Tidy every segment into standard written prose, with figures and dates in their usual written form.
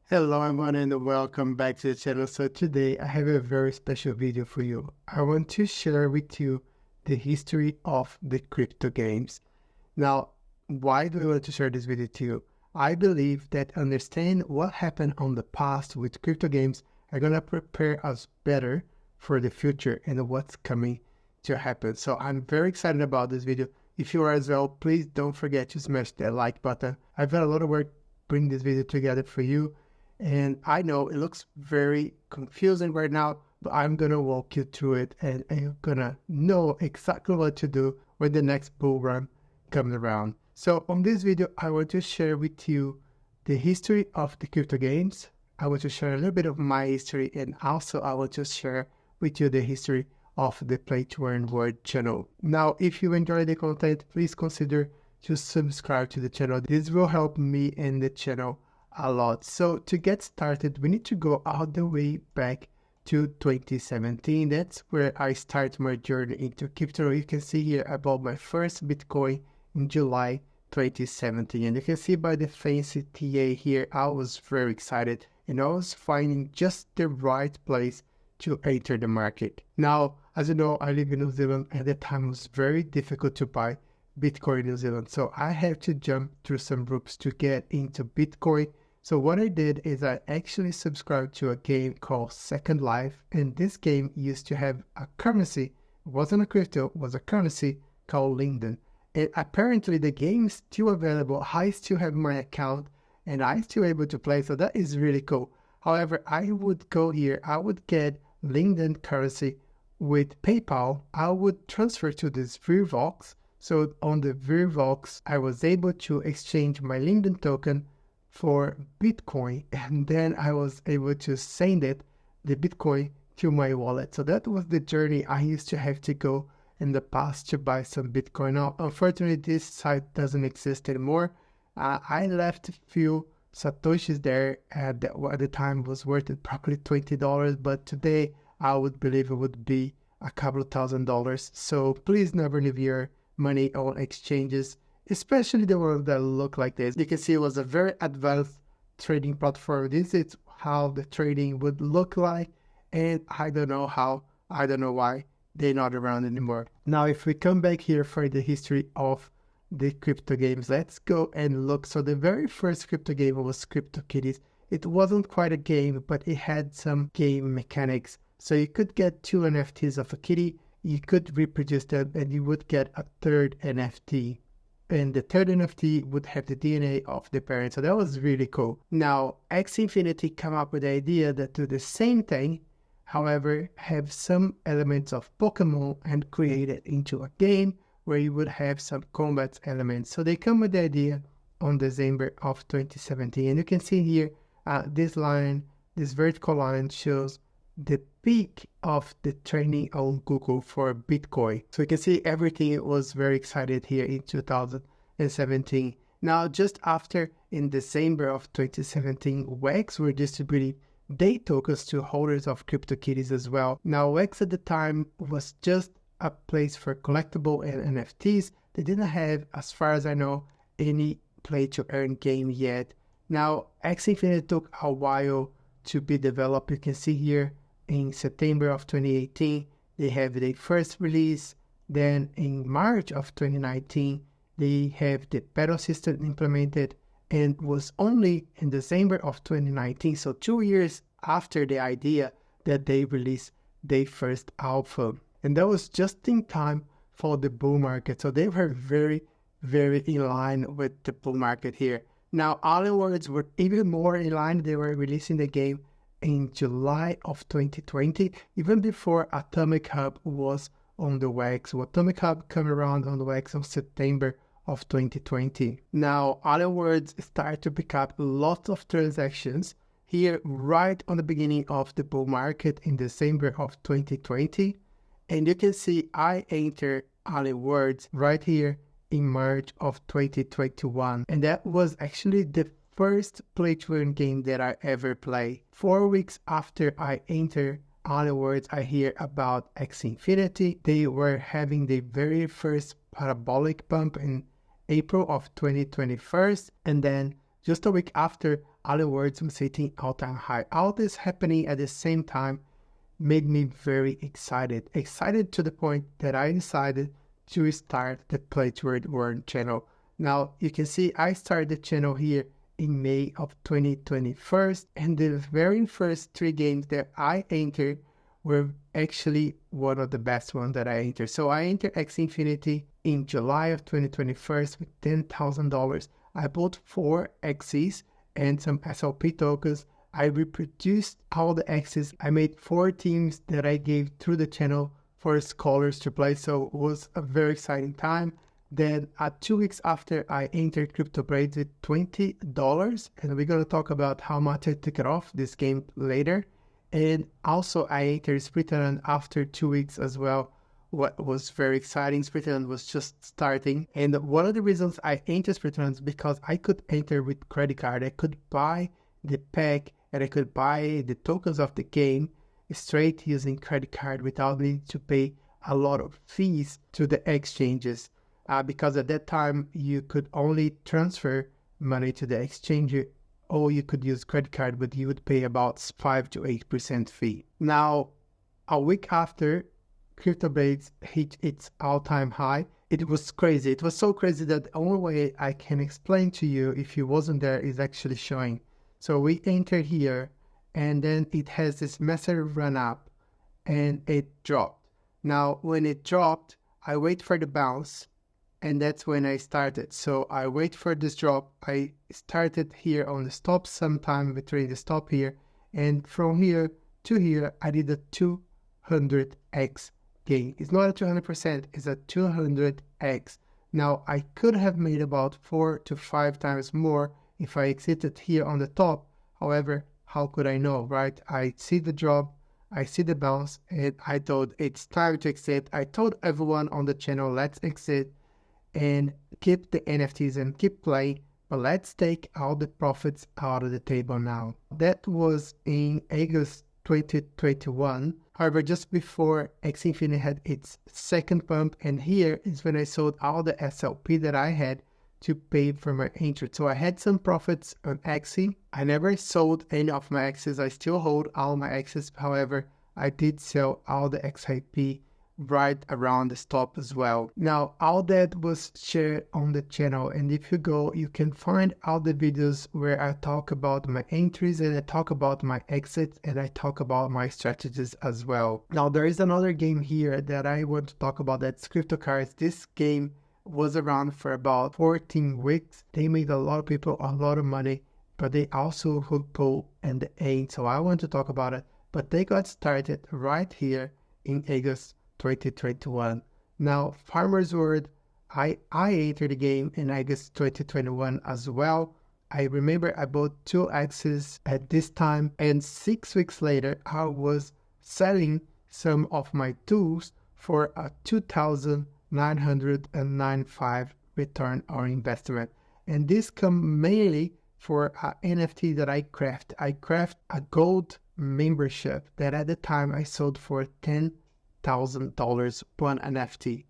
Hello everyone and welcome back to the channel. So today I have a very special video for you. I want to share with you the history of the crypto games. Now, why do I want to share this video to you? I believe that understanding what happened on the past with crypto games are going to prepare us better for the future and what's coming to happen. So I'm very excited about this video. If you are as well, please don't forget to smash that like button. I've got a lot of work bringing this video together for you. And I know it looks very confusing right now, but I'm going to walk you through it and you're going to know exactly what to do when the next bull run comes around. So on this video, I want to share with you the history of the crypto games. I want to share a little bit of my history, and also I want to share with you the history of the Play to Earn World channel. Now, if you enjoy the content, please consider to subscribe to the channel. This will help me and the channel a lot. So to get started, we need to go all the way back to 2017. That's where I start my journey into crypto. You can see here I bought my first Bitcoin in July 2017, and you can see by the fancy TA here, I was very excited and I was finding just the right place to enter the market. Now, as you know, I live in New Zealand. At the time it was very difficult to buy Bitcoin in New Zealand, so I had to jump through some hoops to get into Bitcoin. So what I did is I actually subscribed to a game called Second Life, and this game used to have a currency. It wasn't a crypto, it was a currency called Linden. And apparently the game is still available. I still have my account and I'm still able to play, so that is really cool. However, I would go here, I would get Linden currency with PayPal. I would transfer to this Virvox. So on the Virvox, I was able to exchange my Linden token for Bitcoin, and then I was able to send the Bitcoin to my wallet. So that was the journey I used to have to go in the past to buy some Bitcoin. Now, unfortunately, this site doesn't exist anymore. I left a few Satoshis there at the time was worth it probably $20, but today I would believe it would be a couple of $1,000s. So please never leave your money on exchanges, especially the ones that look like this. You can see it was a very advanced trading platform. This is how the trading would look like, and I don't know why they're not around anymore. Now, if we come back here for the history of the crypto games, let's go and look. So the very first crypto game was CryptoKitties. It wasn't quite a game, but it had some game mechanics. So you could get 2 NFTs of a kitty, you could reproduce them, and you would get a third NFT. And the third NFT would have the DNA of the parent. So that was really cool. Now, Axie Infinity came up with the idea that do the same thing, however, have some elements of Pokemon and create it into a game where you would have some combat elements. So they come with the idea on December of 2017. And you can see here, this line, this vertical line shows the peak of the training on Google for Bitcoin. So you can see everything was very excited here in 2017. Now, just after, in December of 2017, WEX were distributing their tokens to holders of CryptoKitties as well. Now, WEX at the time was just a place for collectible and NFTs. They didn't have, as far as I know, any play to earn game yet. Now, Axie Infinity took a while to be developed. You can see here, in September of 2018, they have their first release. Then in March of 2019, they have the battle system implemented, and was only in December of 2019, so 2 years after the idea, that they released their first alpha. And that was just in time for the bull market. So they were very, very in line with the bull market here. Now, Alien Worlds were even more in line. They were releasing the game in July of 2020, even before Atomic Hub was on the WEX. So Atomic Hub came around on the WEX in September of 2020. Now, Alien Worlds started to pick up lots of transactions here right on the beginning of the bull market in December of 2020. And you can see I entered Alien Worlds right here in March of 2021. And that was actually the first play-to-earn game that I ever played. 4 weeks after I entered Alien Worlds, I hear about Axie Infinity. They were having the very first parabolic bump in April of 2021. And then just a week after, other words, was hitting all-time high. All this happening at the same time made me very excited. Excited to the point that I decided to start the Play to Earn channel. Now, you can see I started the channel here in May of 2021, and the very first 3 games that I entered were actually one of the best ones that I entered. So I entered Axie Infinity in July of 2021 with $10,000. I bought 4 Axies and some SLP tokens. I reproduced all the Axies. I made 4 teams that I gave through the channel for scholars to play. So it was a very exciting time. Then 2 weeks after, I entered CryptoBlades with $20, and we're going to talk about how much I took it off this game later. And also I entered Splitterland after 2 weeks as well. What was very exciting, Splitterland was just starting. And one of the reasons I entered Splitterland is because I could enter with credit card. I could buy the pack and I could buy the tokens of the game straight using credit card without needing to pay a lot of fees to the exchanges. Because at that time, you could only transfer money to the exchange, or you could use credit card, but you would pay about 5 to 8% fee. Now, a week after, CryptoBlades hit its all-time high. It was crazy. It was so crazy that the only way I can explain to you if you wasn't there is actually showing. So we entered here, and then it has this massive run up, and it dropped. Now, when it dropped, I wait for the bounce, and that's when I started. So I wait for this drop. I started here on the stop sometime between the stop here, and from here to here, I did a 200x gain. It's not a 200%, it's a 200x. Now, I could have made about 4 to 5 times more if I exited here on the top. However, how could I know, right? I see the drop, I see the bounce, and I thought it's time to exit. I told everyone on the channel, let's exit and keep the NFTs and keep playing, but let's take all the profits out of the table now. That was in August 2021. However, just before Axie Infinity had its second pump, and here is when I sold all the SLP that I had to pay for my entry. So I had some profits on Axie. I never sold any of my Axies. I still hold all my Axies. However, I did sell all the XIP right around the stop as well. Now, all that was shared on the channel, and if you go, you can find all the videos where I talk about my entries, and I talk about my exits, and I talk about my strategies as well. Now, there is another game here that I want to talk about, that's CryptoKitties. This game was around for about 14 weeks. They made a lot of people a lot of money, but they also hooked pull and the end, so I want to talk about it. But they got started right here in August 2021. Now, Farmers World, I entered the game in August 2021 as well. I remember I bought 2 Axies at this time, and 6 weeks later, I was selling some of my tools for a 2,995 return on investment. And this comes mainly for an NFT that I craft. I craft a gold membership that at the time I sold for $10,000 one NFT.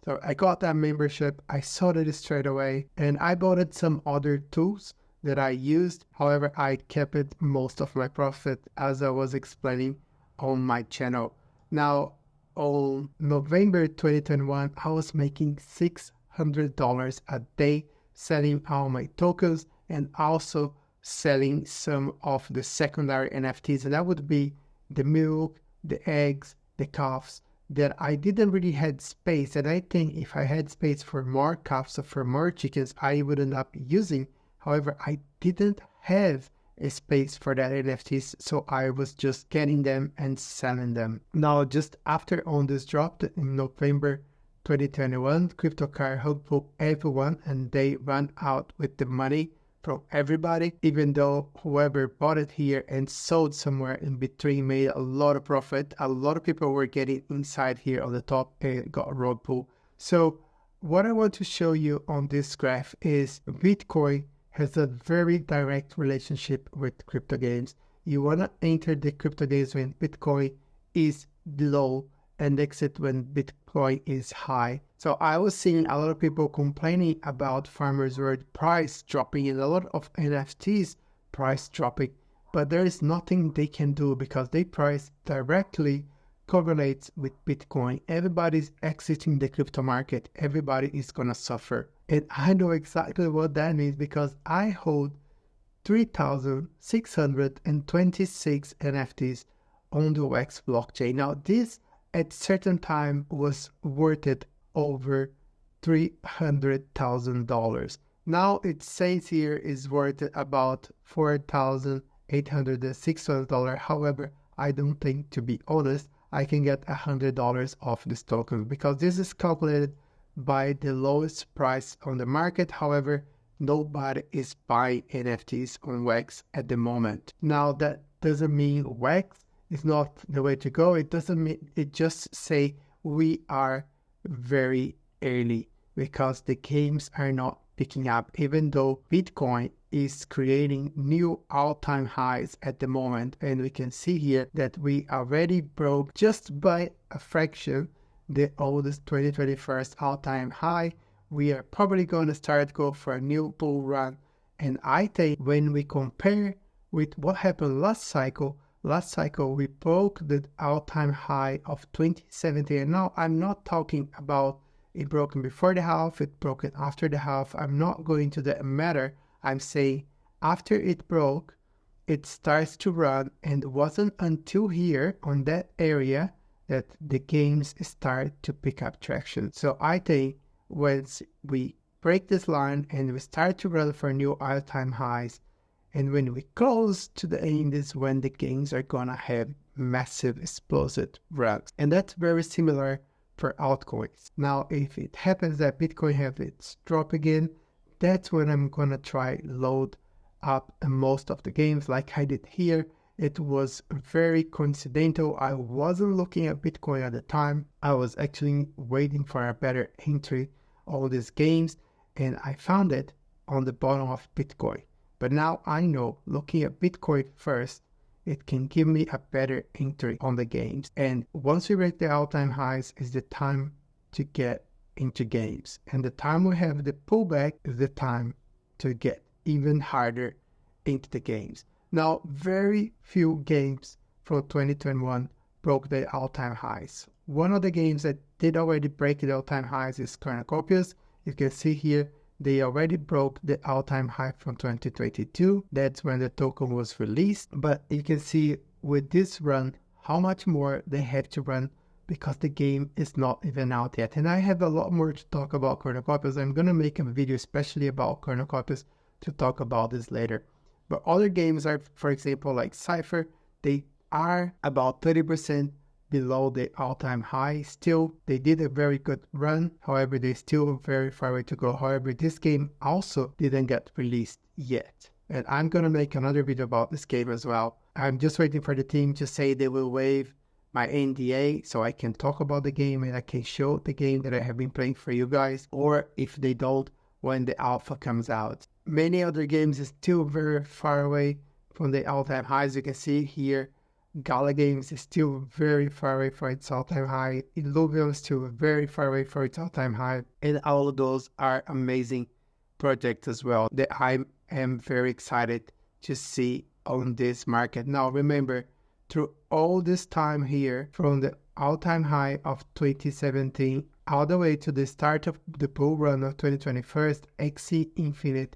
So I got that membership, I sold it straight away, and I bought some other tools that I used. However, I kept it most of my profit, as I was explaining on my channel. Now, on November 2021, I was making $600 a day selling all my tokens and also selling some of the secondary NFTs, and that would be the milk, the eggs, the calves that I didn't really had space. And I think if I had space for more calves or for more chickens, I would end up using. However, I didn't have a space for that NFTs, so I was just getting them and selling them. Now, just after on this drop in November 2021, CryptoKitties hooked everyone, and they ran out with the money from everybody, even though whoever bought it here and sold somewhere in between made a lot of profit. A lot of people were getting inside here on the top and got a rug pull. So what I want to show you on this graph is Bitcoin has a very direct relationship with crypto games. You want to enter the crypto games when Bitcoin is low and exit when Bitcoin is high. So I was seeing a lot of people complaining about Farmers World price dropping and a lot of NFTs price dropping, but there is nothing they can do because their price directly correlates with Bitcoin. Everybody's exiting the crypto market. Everybody is going to suffer. And I know exactly what that means because I hold 3,626 NFTs on the Wax blockchain. Now, this at certain time was worth it over $300,000. Now it says here is worth about $4,806. However, I don't think, to be honest, I can get $100 off this token because this is calculated by the lowest price on the market. However, nobody is buying NFTs on Wax at the moment. Now, that doesn't mean Wax is not the way to go. It doesn't mean, it just say we are very early because the games are not picking up, even though Bitcoin is creating new all-time highs at the moment. And we can see here that we already broke just by a fraction the oldest 2021 all-time high. We are probably going to go for a new bull run. And I think when we compare with what happened last cycle we broke the all-time high of 2017. And now I'm not talking about it broken before the half, it broken after the half. I'm not going to the matter. I'm saying after it broke, it starts to run, and it wasn't until here on that area that the games start to pick up traction. So I think once we break this line and we start to run for new all-time highs, and when we close to the end is when the games are gonna have massive explosive runs. And that's very similar for altcoins. Now, if it happens that Bitcoin have its drop again, that's when I'm gonna try load up most of the games like I did here. It was very coincidental. I wasn't looking at Bitcoin at the time. I was actually waiting for a better entry on these games, and I found it on the bottom of Bitcoin. But now I know, looking at Bitcoin first, it can give me a better entry on the games. And once we break the all-time highs is the time to get into games. And the time we have the pullback is the time to get even harder into the games. Now, very few games from 2021 broke the all-time highs. One of the games that did already break the all-time highs is CryptoKitties. You can see here, they already broke the all-time high from 2022. That's when the token was released. But you can see with this run, how much more they have to run because the game is not even out yet. And I have a lot more to talk about CryptoKitties. I'm going to make a video especially about CryptoKitties to talk about this later. But other games are, for example, like Cypher, they are about 30% below the all-time high. Still, they did a very good run. However, they still very far away to go. However, this game also didn't get released yet. And I'm going to make another video about this game as well. I'm just waiting for the team to say they will waive my NDA so I can talk about the game and I can show the game that I have been playing for you guys. Or if they don't, when the alpha comes out. Many other games is still very far away from the all-time highs. You can see here, Gala Games is still very far away from its all-time high. Illuvium is still very far away from its all-time high. And all of those are amazing projects as well that I am very excited to see on this market. Now remember, through all this time here, from the all-time high of 2017 all the way to the start of the bull run of 2021, Axie Infinity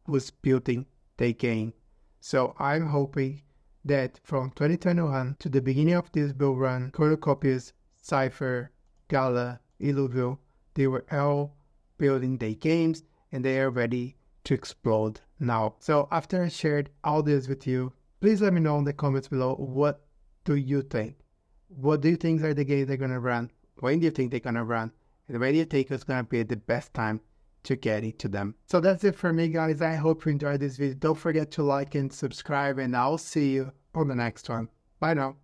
was building the game. So I'm hoping that from 2021 to the beginning of this bull run, CryptoKitties, Cypher, Gala, Illuvium, they were all building their games and they are ready to explode now. So after I shared all this with you, please let me know in the comments below, what do you think? What do you think are the games they're going to run? When do you think they're going to run? And when do you think it's going to be the best time to get into them? So that's it for me, guys. I hope you enjoyed this video. Don't forget to like and subscribe, and I'll see you on the next one. Bye now.